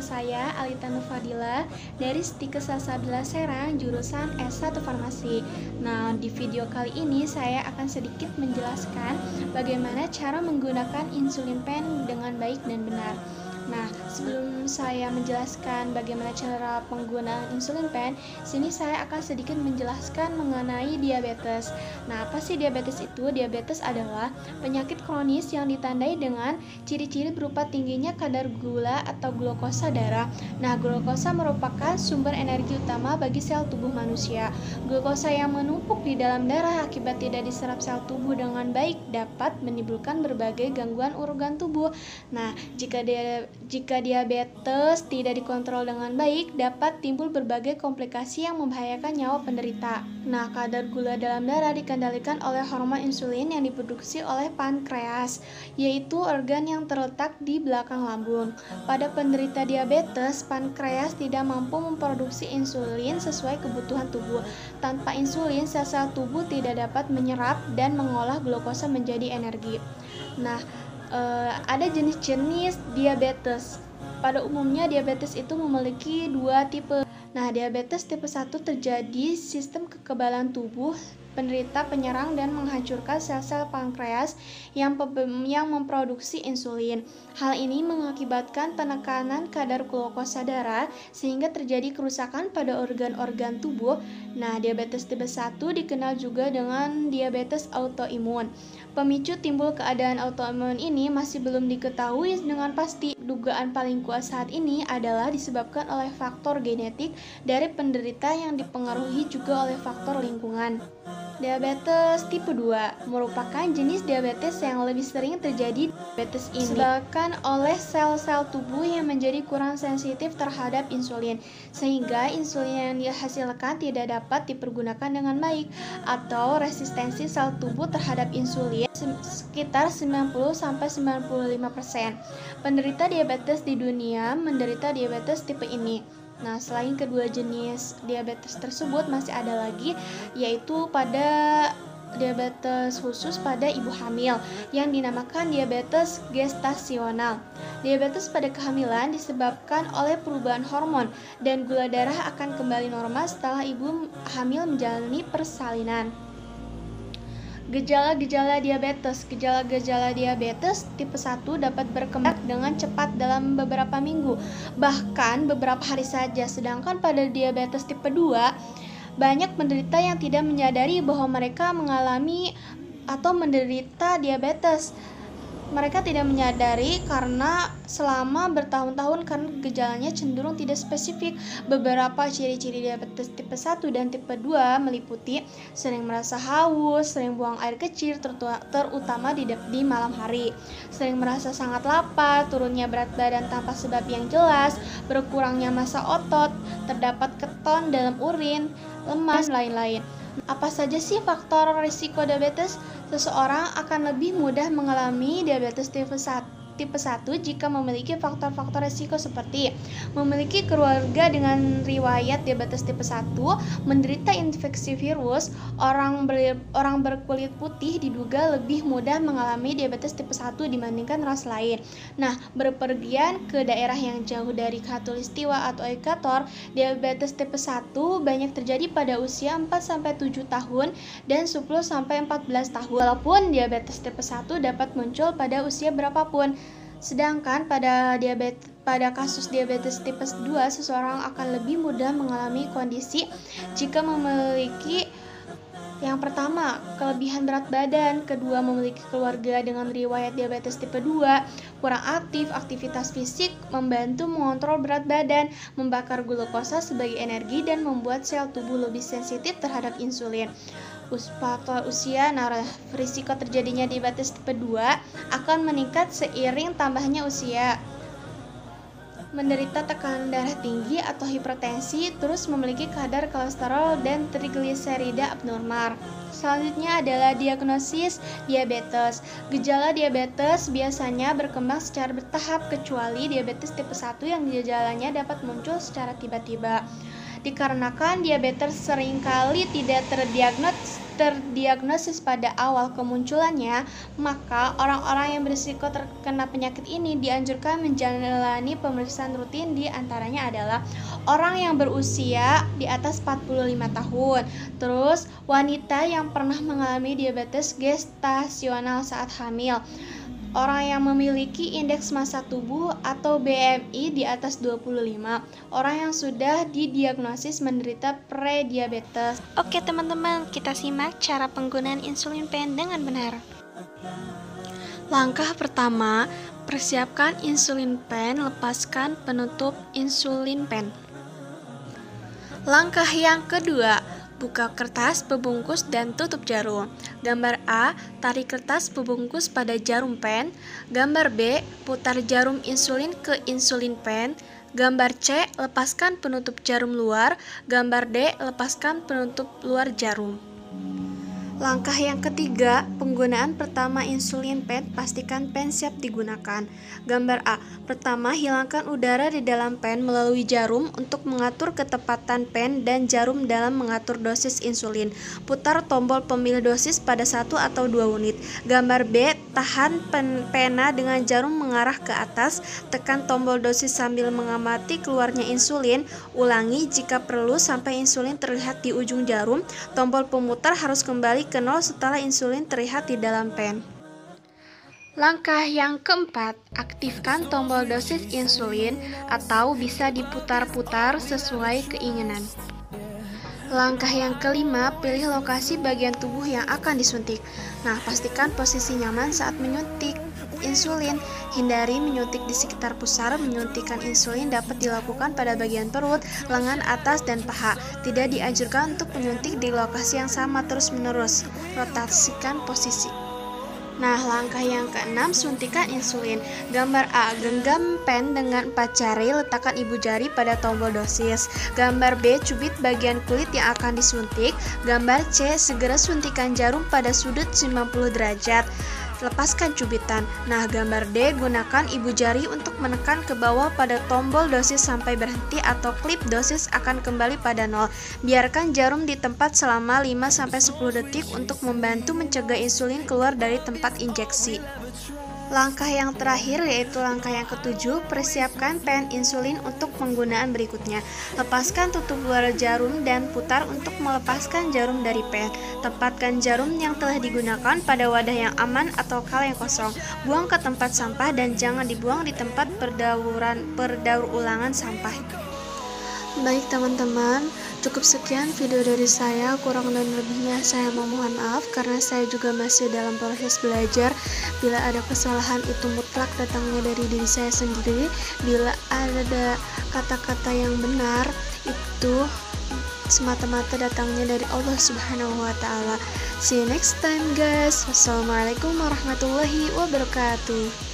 Dengan saya, Alita Nufadila, dari Stikes Salsabila Serang, jurusan S1 Farmasi. Nah, di video kali ini saya akan sedikit menjelaskan bagaimana cara menggunakan insulin pen dengan baik dan benar. Nah, sebelum saya menjelaskan bagaimana cara penggunaan insulin pen, sini saya akan sedikit menjelaskan mengenai diabetes. Nah, apa sih diabetes itu? Diabetes adalah penyakit kronis yang ditandai dengan ciri-ciri berupa tingginya kadar gula atau glukosa darah. Nah, glukosa merupakan sumber energi utama bagi sel tubuh manusia. Glukosa yang menumpuk di dalam darah akibat tidak diserap sel tubuh dengan baik dapat menimbulkan berbagai gangguan organ tubuh. Nah, jika diabetes tidak dikontrol dengan baik, dapat timbul berbagai komplikasi yang membahayakan nyawa penderita. Nah, kadar gula dalam darah dikendalikan oleh hormon insulin yang diproduksi oleh pankreas, yaitu organ yang terletak di belakang lambung. Pada penderita diabetes, pankreas tidak mampu memproduksi insulin sesuai kebutuhan tubuh. Tanpa insulin, sel-sel tubuh tidak dapat menyerap dan mengolah glukosa menjadi energi. Nah, ada jenis-jenis diabetes. Pada umumnya diabetes itu memiliki dua tipe. Nah, diabetes tipe 1 terjadi sistem kekebalan tubuh penderita penyerang dan menghancurkan sel-sel pankreas yang memproduksi insulin. Hal ini mengakibatkan penekanan kadar glukosa darah sehingga terjadi kerusakan pada organ-organ tubuh. Nah, diabetes tipe 1 dikenal juga dengan diabetes autoimun. Pemicu timbul keadaan autoimun ini masih belum diketahui dengan pasti. Dugaan paling kuat saat ini adalah disebabkan oleh faktor genetik dari penderita yang dipengaruhi juga oleh faktor lingkungan. Diabetes tipe 2 merupakan jenis diabetes yang lebih sering terjadi. Diabetes ini disebabkan oleh sel-sel tubuh yang menjadi kurang sensitif terhadap insulin, sehingga insulin yang dihasilkan tidak dapat dipergunakan dengan baik, atau resistensi sel tubuh terhadap insulin sekitar 90-95%. Penderita diabetes di dunia menderita diabetes tipe ini. Nah, selain kedua jenis diabetes tersebut masih ada lagi, yaitu pada diabetes khusus pada ibu hamil yang dinamakan diabetes gestasional. Diabetes pada kehamilan disebabkan oleh perubahan hormon dan gula darah akan kembali normal setelah ibu hamil menjalani persalinan. Gejala-gejala diabetes tipe 1 dapat berkembang dengan cepat dalam beberapa minggu, bahkan beberapa hari saja. Sedangkan pada diabetes tipe 2, banyak penderita yang tidak menyadari bahwa mereka mengalami atau menderita diabetes. Mereka tidak menyadari karena selama bertahun-tahun karena gejalanya cenderung tidak spesifik. Beberapa ciri-ciri diabetes tipe 1 dan tipe 2 meliputi sering merasa haus, sering buang air kecil terutama di malam hari, sering merasa sangat lapar, turunnya berat badan tanpa sebab yang jelas, berkurangnya massa otot, terdapat keton dalam urin, lemas, dan lain-lain. Apa saja sih faktor risiko diabetes? Seseorang akan lebih mudah mengalami diabetes tipe 1 jika memiliki faktor-faktor risiko seperti memiliki keluarga dengan riwayat diabetes tipe 1, menderita infeksi virus, orang berkulit putih diduga lebih mudah mengalami diabetes tipe 1 dibandingkan ras lain. Nah, berpergian ke daerah yang jauh dari khatulistiwa atau ekuator. Diabetes tipe 1 banyak terjadi pada usia 4-7 tahun dan 10-14 tahun. Walaupun diabetes tipe 1 dapat muncul pada usia berapapun. Sedangkan pada kasus diabetes tipe 2, seseorang akan lebih mudah mengalami kondisi jika memiliki yang pertama, kelebihan berat badan, kedua, memiliki keluarga dengan riwayat diabetes tipe 2, kurang aktif, aktivitas fisik membantu mengontrol berat badan, membakar glukosa sebagai energi dan membuat sel tubuh lebih sensitif terhadap insulin. Faktor usia, risiko terjadinya diabetes tipe 2 akan meningkat seiring tambahnya usia. Menderita tekanan darah tinggi atau hipertensi, terus memiliki kadar kolesterol dan trigliserida abnormal. Selanjutnya adalah diagnosis diabetes. Gejala diabetes biasanya berkembang secara bertahap kecuali diabetes tipe 1 yang gejalanya dapat muncul secara tiba-tiba. Dikarenakan diabetes seringkali tidak terdiagnosis pada awal kemunculannya, maka orang-orang yang berisiko terkena penyakit ini dianjurkan menjalani pemeriksaan rutin, di antaranya adalah orang yang berusia di atas 45 tahun, terus wanita yang pernah mengalami diabetes gestasional saat hamil, orang yang memiliki indeks massa tubuh atau BMI di atas 25, orang yang sudah didiagnosis menderita prediabetes. Oke teman-teman, kita simak cara penggunaan insulin pen dengan benar. Langkah pertama, persiapkan insulin pen, lepaskan penutup insulin pen. Langkah yang kedua, buka kertas, pembungkus, dan tutup jarum. Gambar A, tarik kertas pembungkus pada jarum pen. Gambar B, putar jarum insulin ke insulin pen. Gambar C, lepaskan penutup jarum luar. Gambar D, lepaskan penutup luar jarum. Langkah yang ketiga, penggunaan pertama insulin pen, pastikan pen siap digunakan. Gambar A, pertama hilangkan udara di dalam pen melalui jarum untuk mengatur ketepatan pen dan jarum dalam mengatur dosis insulin. Putar tombol pemilih dosis pada 1 atau 2 unit. Gambar B, tahan pena dengan jarum mengarah ke atas, tekan tombol dosis sambil mengamati keluarnya insulin. Ulangi jika perlu sampai insulin terlihat di ujung jarum. Tombol pemutar harus kembali ke 0 setelah insulin terlihat di dalam pen. Langkah yang keempat, aktifkan tombol dosis insulin atau bisa diputar-putar sesuai keinginan. Langkah yang kelima, pilih lokasi bagian tubuh yang akan disuntik. Nah, pastikan posisi nyaman saat menyuntik insulin. Hindari menyuntik di sekitar pusar. Menyuntikan insulin dapat dilakukan pada bagian perut, lengan atas, dan paha. Tidak dianjurkan untuk menyuntik di lokasi yang sama terus-menerus. Rotasikan posisi. Nah, langkah yang keenam, suntikan insulin. Gambar A, genggam pen dengan 4 jari, letakkan ibu jari pada tombol dosis. Gambar B, cubit bagian kulit yang akan disuntik. Gambar C, segera suntikan jarum pada sudut 90 derajat. Lepaskan cubitan. Nah, gambar D, gunakan ibu jari untuk menekan ke bawah pada tombol dosis sampai berhenti atau klip dosis akan kembali pada 0. Biarkan jarum di tempat selama 5-10 detik untuk membantu mencegah insulin keluar dari tempat injeksi. Langkah yang terakhir yaitu langkah yang ketujuh, persiapkan pen insulin untuk penggunaan berikutnya. Lepaskan tutup luar jarum dan putar untuk melepaskan jarum dari pen. Tempatkan jarum yang telah digunakan pada wadah yang aman atau kal yang kosong. Buang ke tempat sampah dan jangan dibuang di tempat berdaur ulangan sampah. Baik teman-teman, cukup sekian video dari saya. Kurang dan lebihnya saya memohon maaf karena saya juga masih dalam proses belajar. Bila ada kesalahan itu mutlak datangnya dari diri saya sendiri. Bila ada kata-kata yang benar itu semata-mata datangnya dari Allah Subhanahu wa Ta'ala. See you next time guys. Wassalamualaikum warahmatullahi wabarakatuh.